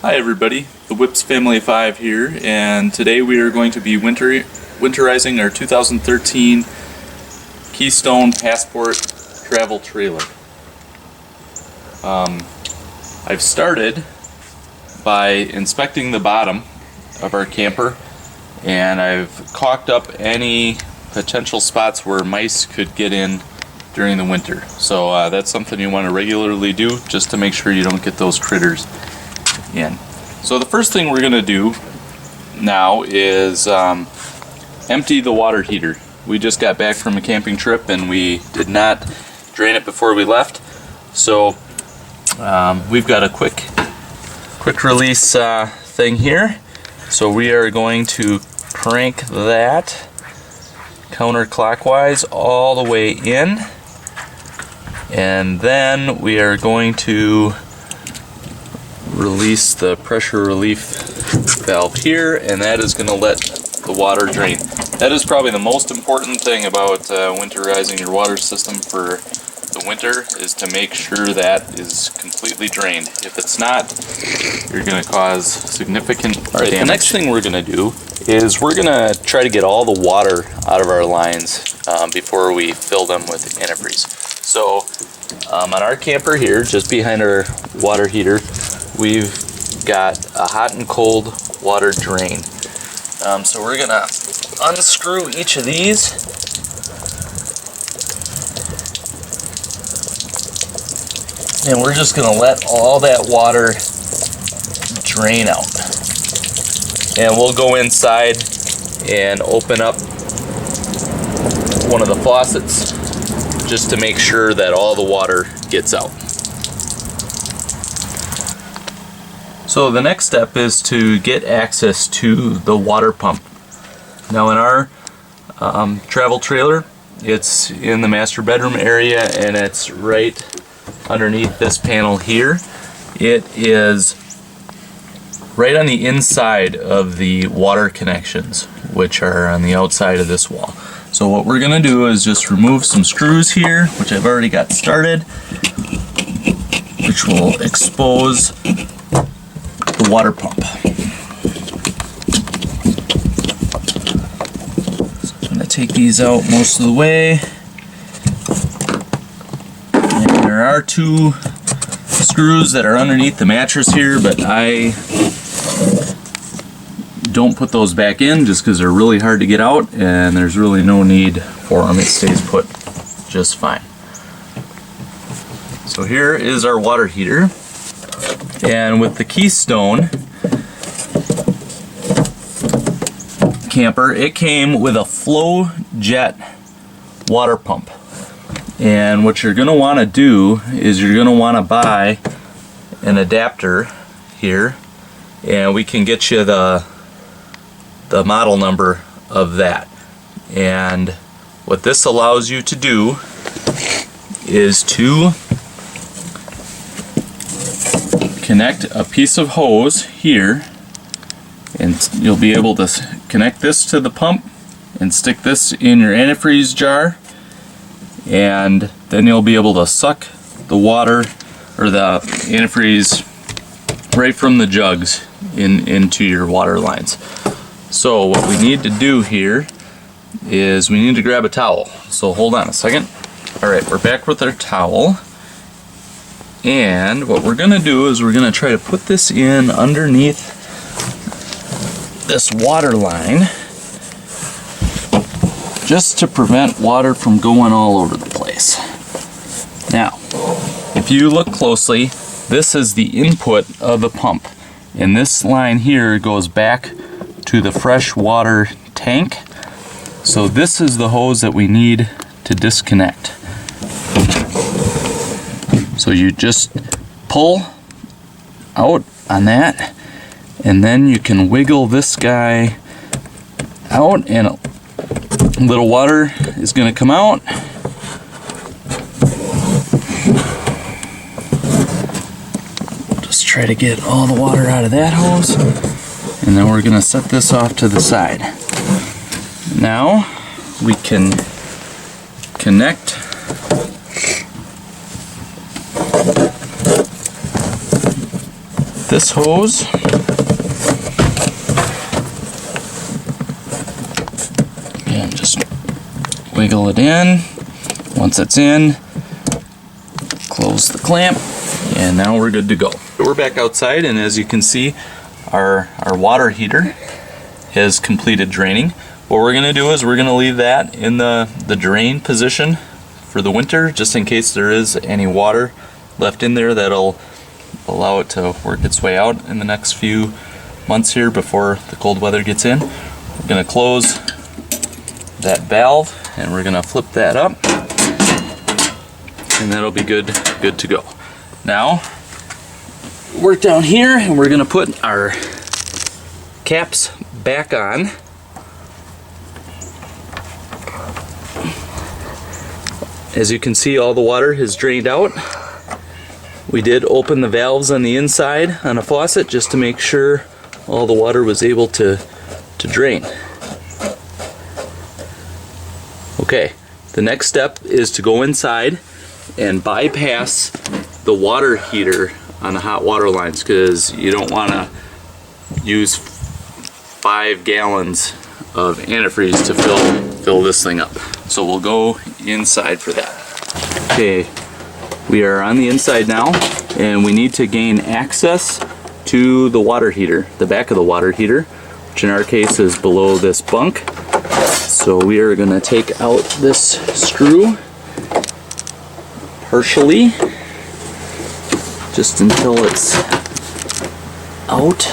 Hi everybody, the Wipps family of 5 here, and today we are going to be winterizing our 2013 Keystone Passport travel trailer. I've started by inspecting the bottom of our camper, and I've caulked up any potential spots where mice could get in during the winter. So that's something you want to regularly do just to make sure you don't get those critters in. So the first thing we're going to do now is empty the water heater. We just got back from a camping trip and we did not drain it before we left. So we've got a quick release thing here. So we are going to crank that counterclockwise all the way in, and then we are going to release the pressure relief valve here, and that is going to let the water drain. That is probably the most important thing about winterizing your water system for the winter, is to make sure that is completely drained. If it's not, you're going to cause significant damage. The next thing we're going to do is we're going to try to get all the water out of our lines before we fill them with antifreeze. So on our camper here, just behind our water heater, we've got a hot and cold water drain. So we're going to unscrew each of these. And we're just going to let all that water drain out. And we'll go inside and open up one of the faucets just to make sure that all the water gets out. So the next step is to get access to the water pump. Now in our travel trailer, it's in the master bedroom area, and it's right underneath this panel here. It is right on the inside of the water connections, which are on the outside of this wall. So what we're going to do is just remove some screws here, which I've already got started, which will expose the water pump. So I'm going to take these out most of the way. And there are two screws that are underneath the mattress here, but I don't put those back in just because they're really hard to get out, and there's really no need for them. It stays put just fine. So here is our water heater, and with the Keystone camper, it came with a flow jet water pump. And what you're going to want to do is you're going to want to buy an adapter here, and we can get you the model number of that. And what this allows you to do is to connect a piece of hose here, and you'll be able to connect this to the pump and stick this in your antifreeze jar, and then you'll be able to suck the water or the antifreeze right from the jugs into your water lines. So what we need to do here is we need to grab a towel. So hold on a second. Alright, we're back with our towel. And what we're going to do is we're going to try to put this in underneath this water line, just to prevent water from going all over the place. Now, if you look closely, this is the input of the pump. And this line here goes back to the fresh water tank. So this is the hose that we need to disconnect. So you just pull out on that, and then you can wiggle this guy out, and a little water is going to come out. Just try to get all the water out of that hose, and then we're going to set this off to the side. Now we can connect with this hose. And just wiggle it in. Once it's in, close the clamp, and now we're good to go. We're back outside, and as you can see, our water heater has completed draining. What we're gonna do is we're gonna leave that in the drain position for the winter, just in case there is any water left in there. That'll allow it to work its way out in the next few months here before the cold weather gets in. We're gonna close that valve, and we're gonna flip that up, and that'll be good to go. Now, work down here, and we're gonna put our caps back on. As you can see, all the water has drained out. We did open the valves on the inside on a faucet just to make sure all the water was able to drain. Okay, the next step is to go inside and bypass the water heater on the hot water lines, because you don't want to use 5 gallons of antifreeze to fill this thing up. So we'll go inside for that. Okay, we are on the inside now, and we need to gain access to the water heater, the back of the water heater, which in our case is below this bunk. So we are going to take out this screw partially, just until it's out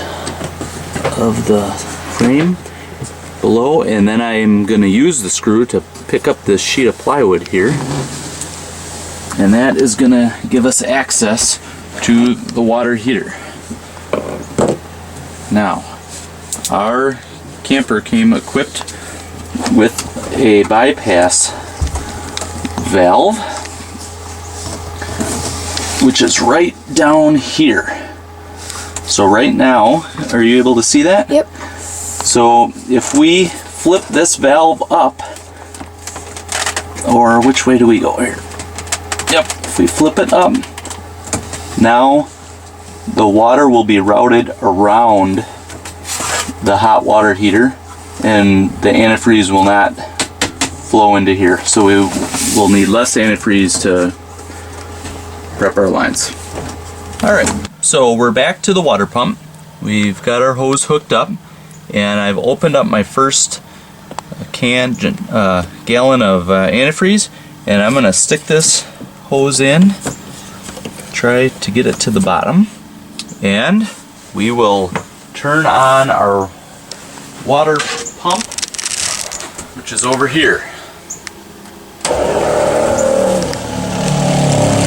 of the frame below, and then I'm going to use the screw to pick up this sheet of plywood here, and that is going to give us access to the water heater. Now, our camper came equipped with a bypass valve, which is right down here. So right now, are you able to see that? Yep. So if we flip this valve up, or which way do we go here? Yep, if we flip it up, now the water will be routed around the hot water heater, and the antifreeze will not flow into here. So we will need less antifreeze to prep our lines. Alright, so we're back to the water pump. We've got our hose hooked up, and I've opened up my first gallon of antifreeze, and I'm going to stick this hose in, try to get it to the bottom, and we will turn on our water pump, which is over here.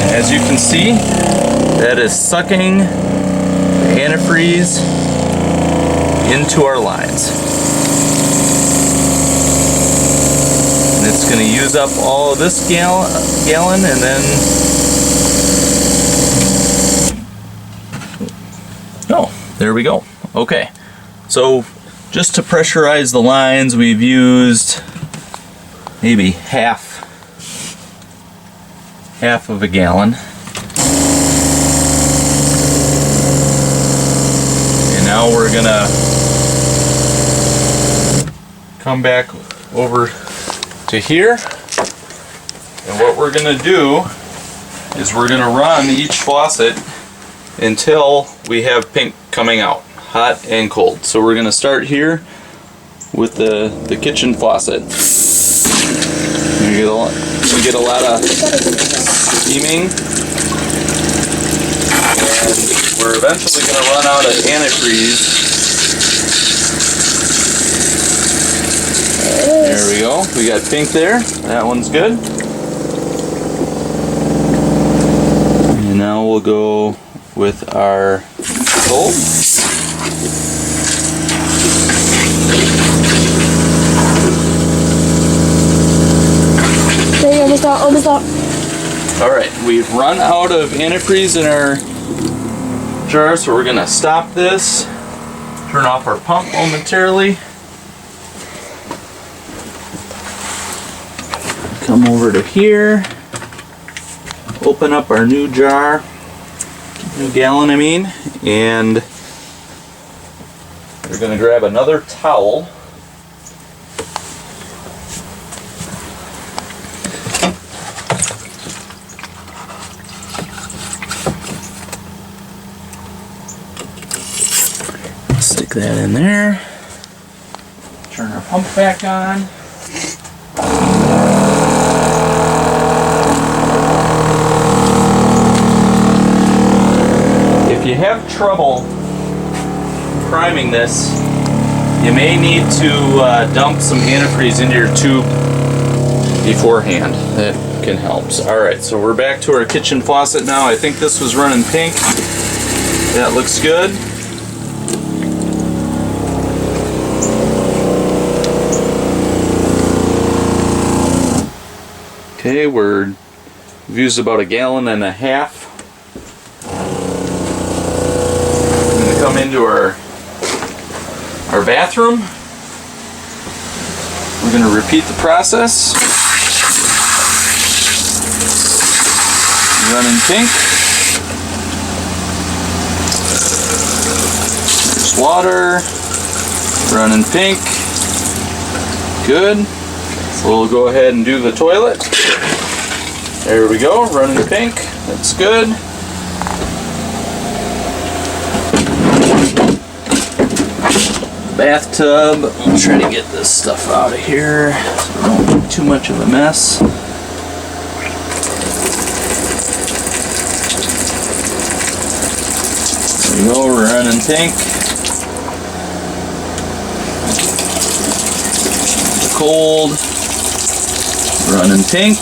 And as you can see, that is sucking the antifreeze into our lines. And it's going to use up all of this gallon, and then there we go. Okay, so just to pressurize the lines, we've used maybe half of a gallon. And now we're gonna come back over to here, and what we're gonna do is we're gonna run each faucet until we have pink coming out, hot and cold. So we're gonna start here with the kitchen faucet. We get a lot of steaming, and we're eventually gonna run out of antifreeze. There we go. We got pink there. That one's good. And now we'll go with our gold. There you go, almost out. Alright, we've run out of antifreeze in our jar, so we're gonna stop this, turn off our pump momentarily, come over to here, open up our new jar, keep new gallon, and we're going to grab another towel. Stick that in there. Turn our pump back on. If you have trouble priming this, you may need to dump some antifreeze into your tube beforehand. That can help. Alright, so we're back to our kitchen faucet now. I think this was running pink. That looks good. Okay, we've used about 1.5 gallons. I'm going to come into our bathroom. We're going to repeat the process. Running pink. There's water. Running pink. Good. So we'll go ahead and do the toilet. There we go, running pink. That's good. Bathtub. I'll try to get this stuff out of here so we don't make too much of a mess. There we go, we're running pink. Cold. Running pink.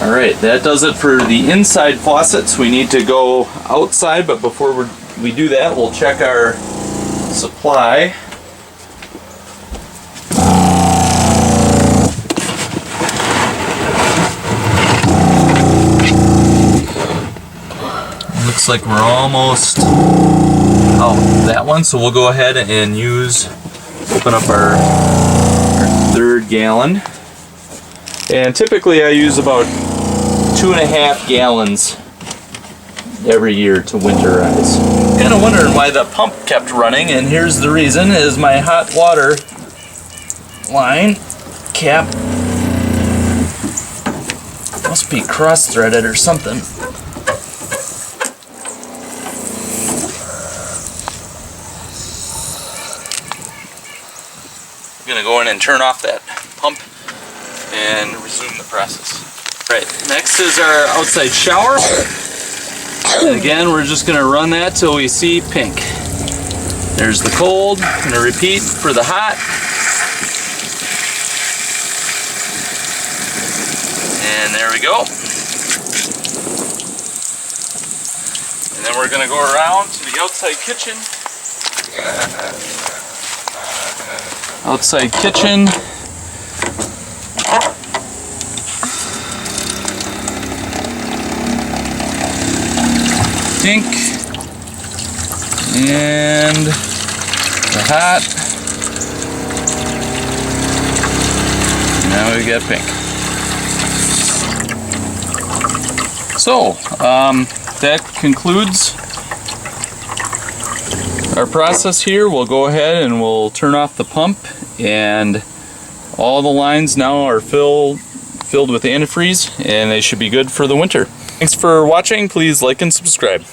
Alright, that does it for the inside faucets. We need to go outside, but before we do that, we'll check our supply. Looks like we're almost out that one, so we'll go ahead and open up our 3rd gallon. And typically I use about 2.5 gallons every year to winterize. Kind of wondering why the pump kept running, and here's the reason: is my hot water line cap must be cross-threaded or something. I'm gonna go in and turn off that pump and resume the process. Right, next is our outside shower. And again, we're just gonna run that till we see pink. There's the cold. I'm gonna repeat for the hot. And there we go. And then we're gonna go around to the outside kitchen. Outside kitchen. Pink. And the hot. Now we got pink. So, that concludes our process here. We'll go ahead and we'll turn off the pump, and all the lines now are filled with antifreeze, and they should be good for the winter. Thanks for watching. Please like and subscribe.